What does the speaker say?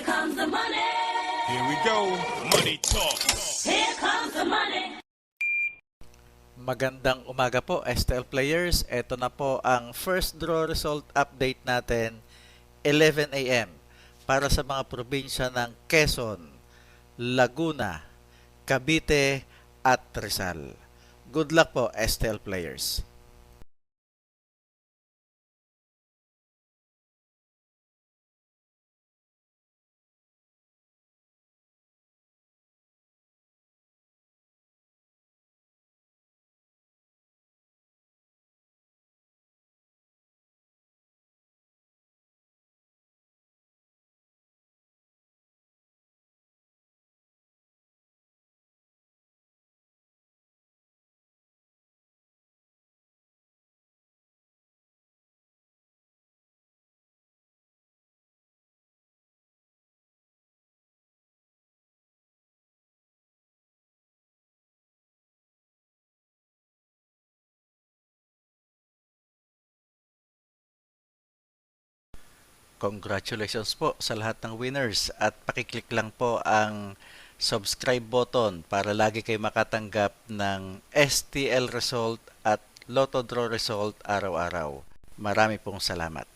comes the money. Here we go. Money talk. Here comes the money. Magandang umaga po, STL players. Ito na po ang first draw result update natin, 11 a.m. para sa mga probinsya ng Quezon, Laguna, Cavite at Rizal. Good luck po, STL players. Congratulations po sa lahat ng winners at pakiclick lang po ang subscribe button para lagi kayo makatanggap ng STL result at Lotto Draw result araw-araw. Marami pong salamat.